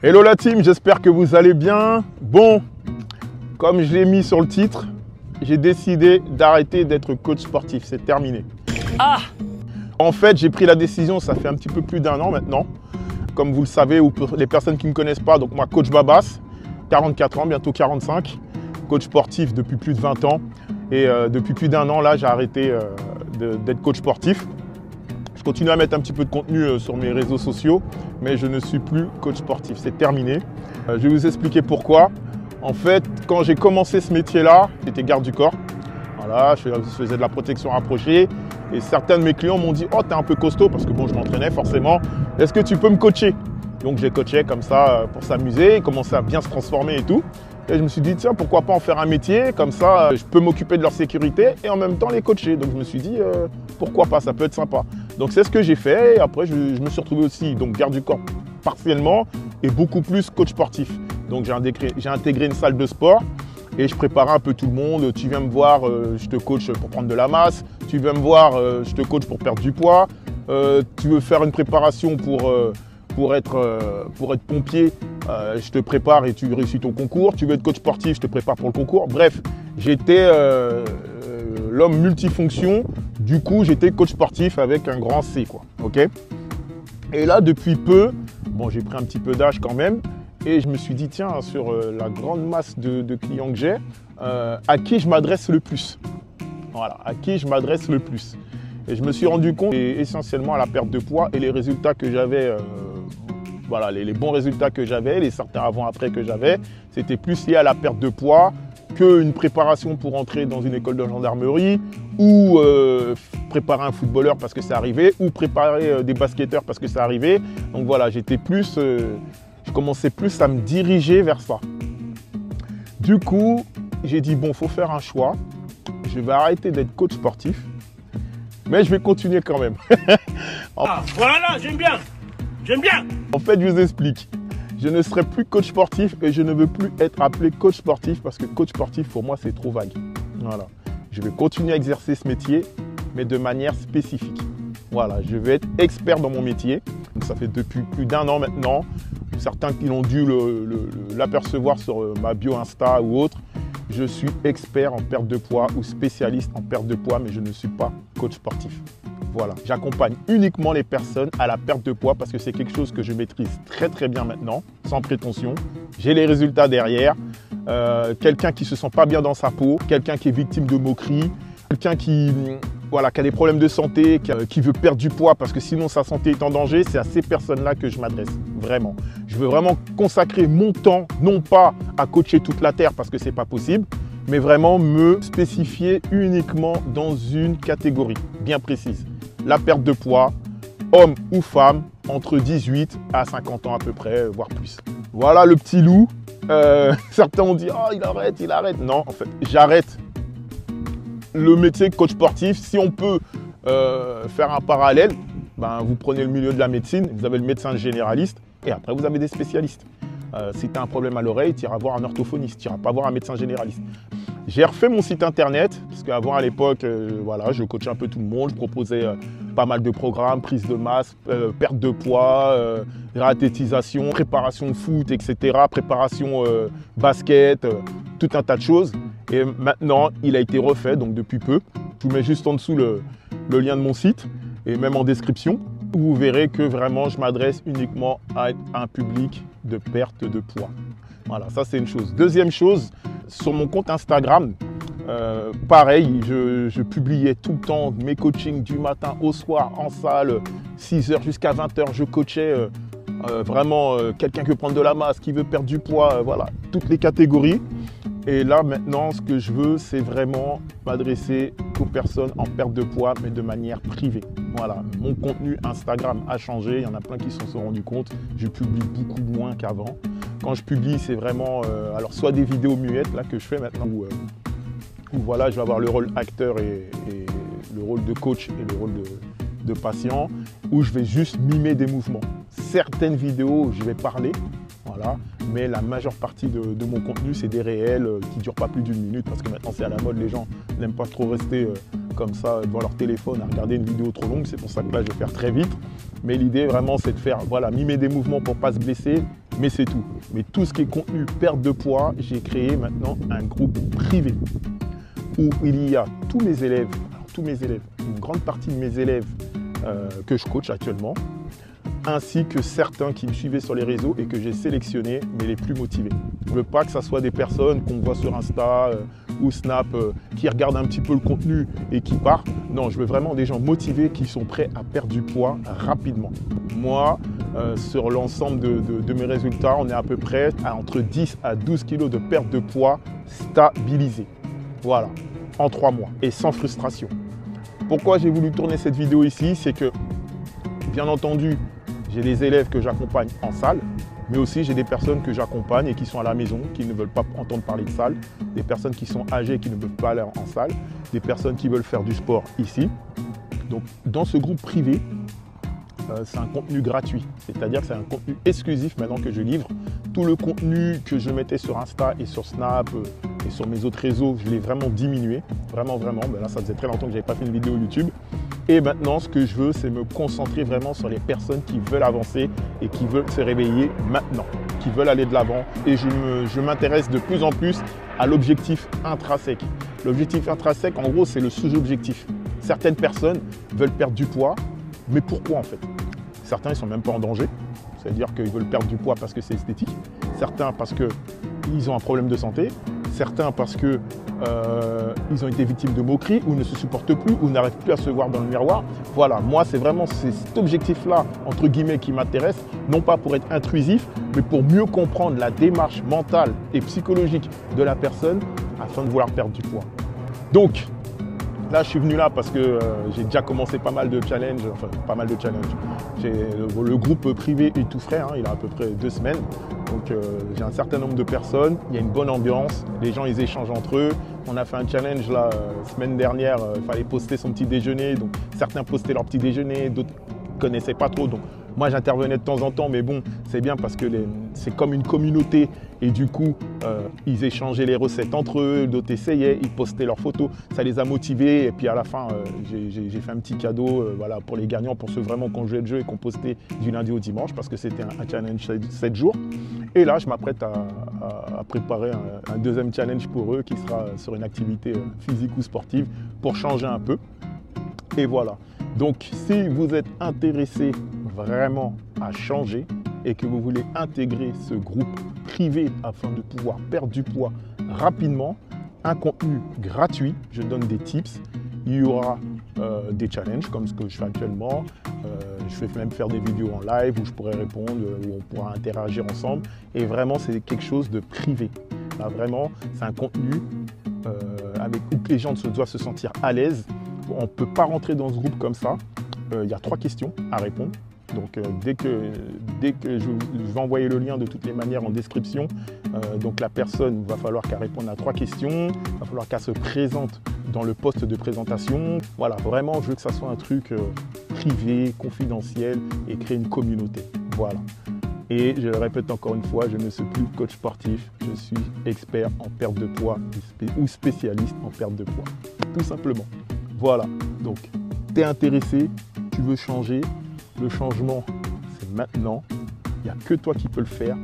Hello la team, j'espère que vous allez bien. Bon, comme je l'ai mis sur le titre, j'ai décidé d'arrêter d'être coach sportif, c'est terminé. Ah! En fait, j'ai pris la décision, ça fait un petit peu plus d'1 an maintenant. Comme vous le savez, ou pour les personnes qui ne me connaissent pas, donc moi, coach Babas, 44 ans, bientôt 45, coach sportif depuis plus de 20 ans. Et depuis plus d'1 an, là, j'ai arrêté d'être coach sportif. Je continue à mettre un petit peu de contenu sur mes réseaux sociaux, mais je ne suis plus coach sportif, c'est terminé. Je vais vous expliquer pourquoi. En fait, quand j'ai commencé ce métier-là, j'étais garde du corps. Voilà, je faisais de la protection rapprochée. Et certains de mes clients m'ont dit « Oh, t'es un peu costaud » parce que bon, je m'entraînais forcément. « Est-ce que tu peux me coacher ?» Donc, j'ai coaché comme ça pour s'amuser, commencer à bien se transformer et tout. Et je me suis dit « Tiens, pourquoi pas en faire un métier ? Comme ça, je peux m'occuper de leur sécurité et en même temps les coacher. » Donc, je me suis dit « Pourquoi pas ? Ça peut être sympa. » Donc, c'est ce que j'ai fait. Et après, je me suis retrouvé aussi donc garde du corps partiellement et beaucoup plus coach sportif. Donc, j'ai intégré une salle de sport. Et je préparais un peu tout le monde. Tu viens me voir, je te coach pour prendre de la masse. Tu viens me voir, je te coach pour perdre du poids. Tu veux faire une préparation pour être pompier, je te prépare et tu réussis ton concours. Tu veux être coach sportif, je te prépare pour le concours. Bref, j'étais l'homme multifonction. Du coup, j'étais coach sportif avec un grand C, quoi. Ok ? Et là, depuis peu, bon, j'ai pris un petit peu d'âge quand même. Et je me suis dit, tiens, sur la grande masse de clients que j'ai, à qui je m'adresse le plus ? Voilà, à qui je m'adresse le plus. Et je me suis rendu compte essentiellement à la perte de poids et les résultats que j'avais, voilà, les bons résultats que j'avais, les certains avant-après que j'avais, c'était plus lié à la perte de poids qu'une préparation pour entrer dans une école de gendarmerie ou préparer un footballeur parce que c'est arrivé ou préparer des basketteurs parce que c'est arrivé. Donc voilà, j'étais plus... je commençais plus à me diriger vers ça. Du coup, j'ai dit, bon, il faut faire un choix. Je vais arrêter d'être coach sportif, mais je vais continuer quand même. Ah, voilà, j'aime bien. J'aime bien. En fait, je vous explique. Je ne serai plus coach sportif et je ne veux plus être appelé coach sportif parce que coach sportif, pour moi, c'est trop vague. Voilà. Je vais continuer à exercer ce métier, mais de manière spécifique. Voilà, je vais être expert dans mon métier. Donc, ça fait depuis plus d'1 an maintenant. Certains qui ont dû l'apercevoir sur ma bio Insta ou autre. Je suis expert en perte de poids ou spécialiste en perte de poids, mais je ne suis pas coach sportif. Voilà, j'accompagne uniquement les personnes à la perte de poids parce que c'est quelque chose que je maîtrise très très bien maintenant, sans prétention. J'ai les résultats derrière. Quelqu'un qui ne se sent pas bien dans sa peau, quelqu'un qui est victime de moqueries, quelqu'un qui a des problèmes de santé, qui veut perdre du poids parce que sinon sa santé est en danger, c'est à ces personnes-là que je m'adresse, vraiment. Je veux vraiment consacrer mon temps, non pas à coacher toute la terre parce que ce n'est pas possible, mais vraiment me spécifier uniquement dans une catégorie bien précise. La perte de poids, homme ou femme, entre 18 à 50 ans à peu près, voire plus. Voilà le petit loup. Certains ont dit « Oh, il arrête ». Non, en fait, j'arrête le métier de coach sportif. Si on peut faire un parallèle, ben, vous prenez le milieu de la médecine, vous avez le médecin généraliste et après vous avez des spécialistes. Si tu as un problème à l'oreille, tu iras voir un orthophoniste, tu n'iras pas voir un médecin généraliste. J'ai refait mon site internet, parce qu'avant à l'époque, voilà, je coachais un peu tout le monde, je proposais pas mal de programmes, prise de masse, perte de poids, réathlétisation, préparation foot, etc., préparation basket, tout un tas de choses. Et maintenant, il a été refait, donc depuis peu. Je vous mets juste en dessous le lien de mon site, et même en description, où vous verrez que vraiment, je m'adresse uniquement à un public de perte de poids. Voilà, ça c'est une chose. Deuxième chose, sur mon compte Instagram, pareil, je publiais tout le temps mes coachings du matin au soir en salle, 6h jusqu'à 20h. Je coachais vraiment quelqu'un qui veut prendre de la masse, qui veut perdre du poids, voilà, toutes les catégories. Et là maintenant, ce que je veux, c'est vraiment m'adresser aux personnes en perte de poids, mais de manière privée. Voilà, mon contenu Instagram a changé, il y en a plein qui s'en sont rendus compte. Je publie beaucoup moins qu'avant. Quand je publie, c'est vraiment alors soit des vidéos muettes là que je fais maintenant, où voilà, je vais avoir le rôle acteur et le rôle de coach et le rôle de patient, où je vais juste mimer des mouvements. Certaines vidéos, je vais parler, voilà, mais la majeure partie de mon contenu, c'est des réels qui ne durent pas plus d'1 minute, parce que maintenant c'est à la mode, les gens n'aiment pas trop rester comme ça devant leur téléphone à regarder une vidéo trop longue. C'est pour ça que là, je vais faire très vite. Mais l'idée vraiment, c'est de faire, voilà, mimer des mouvements pour ne pas se blesser mais c'est tout. Mais tout ce qui est contenu perte de poids, j'ai créé maintenant un groupe privé où il y a tous mes élèves, une grande partie de mes élèves que je coach actuellement, ainsi que certains qui me suivaient sur les réseaux et que j'ai sélectionnés, mais les plus motivés. Je ne veux pas que ce soit des personnes qu'on voit sur Insta ou Snap qui regardent un petit peu le contenu et qui partent. Non, je veux vraiment des gens motivés qui sont prêts à perdre du poids rapidement. Moi, sur l'ensemble de mes résultats, on est à peu près à entre 10 à 12 kg de perte de poids stabilisé. Voilà, en 3 mois et sans frustration. Pourquoi j'ai voulu tourner cette vidéo ici? C'est que, bien entendu, j'ai des élèves que j'accompagne en salle, mais aussi j'ai des personnes que j'accompagne et qui sont à la maison, qui ne veulent pas entendre parler de salle, des personnes qui sont âgées qui ne peuvent pas aller en salle, des personnes qui veulent faire du sport ici. Donc dans ce groupe privé, c'est un contenu gratuit, c'est-à-dire que c'est un contenu exclusif maintenant que je livre. Tout le contenu que je mettais sur Insta et sur Snap et sur mes autres réseaux, je l'ai vraiment diminué, vraiment. Ben là, ça faisait très longtemps que je n'avais pas fait une vidéo YouTube. Et maintenant, ce que je veux, c'est me concentrer vraiment sur les personnes qui veulent avancer et qui veulent se réveiller maintenant, qui veulent aller de l'avant. Et je m'intéresse de plus en plus à l'objectif intrinsèque. L'objectif intrinsèque, en gros, c'est le sous-objectif. Certaines personnes veulent perdre du poids, mais pourquoi en fait? Certains, ils ne sont même pas en danger, c'est-à-dire qu'ils veulent perdre du poids parce que c'est esthétique. Certains parce qu'ils ont un problème de santé. Certains parce qu'ils ont été victimes de moqueries ou ne se supportent plus ou n'arrivent plus à se voir dans le miroir. Voilà, moi c'est vraiment cet objectif-là, entre guillemets, qui m'intéresse, non pas pour être intrusif, mais pour mieux comprendre la démarche mentale et psychologique de la personne afin de vouloir perdre du poids. Donc, là je suis venu là parce que j'ai déjà commencé pas mal de challenges, Le groupe privé est tout frais, hein, il a à peu près 2 semaines. Donc j'ai un certain nombre de personnes, il y a une bonne ambiance, les gens ils échangent entre eux. On a fait un challenge la semaine dernière, il fallait poster son petit déjeuner. Donc certains postaient leur petit déjeuner, d'autres ne connaissaient pas trop. Donc moi j'intervenais de temps en temps, mais bon, c'est bien parce que c'est comme une communauté et du coup ils échangeaient les recettes entre eux, d'autres essayaient, ils postaient leurs photos, ça les a motivés et puis à la fin j'ai fait un petit cadeau voilà, pour les gagnants, pour ceux vraiment qui ont joué le jeu et qui ont posté du lundi au dimanche parce que c'était un challenge 7 jours. Et là je m'apprête à préparer un deuxième challenge pour eux qui sera sur une activité physique ou sportive pour changer un peu. Et voilà. Donc, si vous êtes intéressé vraiment à changer et que vous voulez intégrer ce groupe privé afin de pouvoir perdre du poids rapidement, un contenu gratuit, je donne des tips, il y aura des challenges comme ce que je fais actuellement, je vais même faire des vidéos en live où je pourrai répondre, où on pourra interagir ensemble et vraiment c'est quelque chose de privé. Là, vraiment, c'est un contenu où les gens doivent se sentir à l'aise. On ne peut pas rentrer dans ce groupe comme ça. Il y a 3 questions à répondre. Donc dès que je vais envoyer le lien de toutes les manières en description, donc la personne va falloir qu'elle réponde à 3 questions, il va falloir qu'elle se présente dans le poste de présentation. Voilà, vraiment je veux que ça soit un truc privé, confidentiel et créer une communauté. Voilà. Et je le répète encore une fois, je ne suis plus coach sportif, je suis expert en perte de poids ou spécialiste en perte de poids, tout simplement. Voilà, donc tu es intéressé, tu veux changer, le changement c'est maintenant, il n'y a que toi qui peux le faire,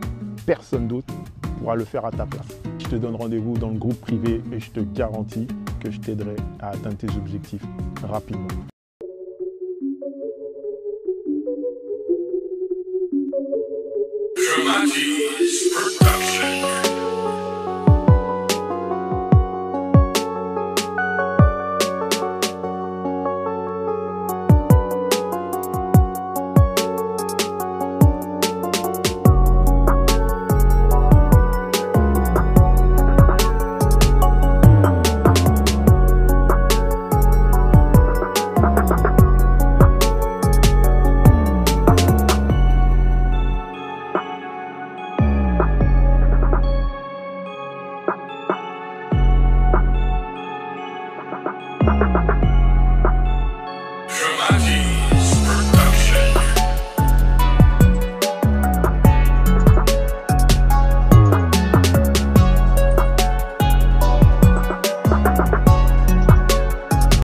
personne d'autre pourra le faire à ta place. Je te donne rendez-vous dans le groupe privé et je te garantis que je t'aiderai à atteindre tes objectifs rapidement. Dramatic.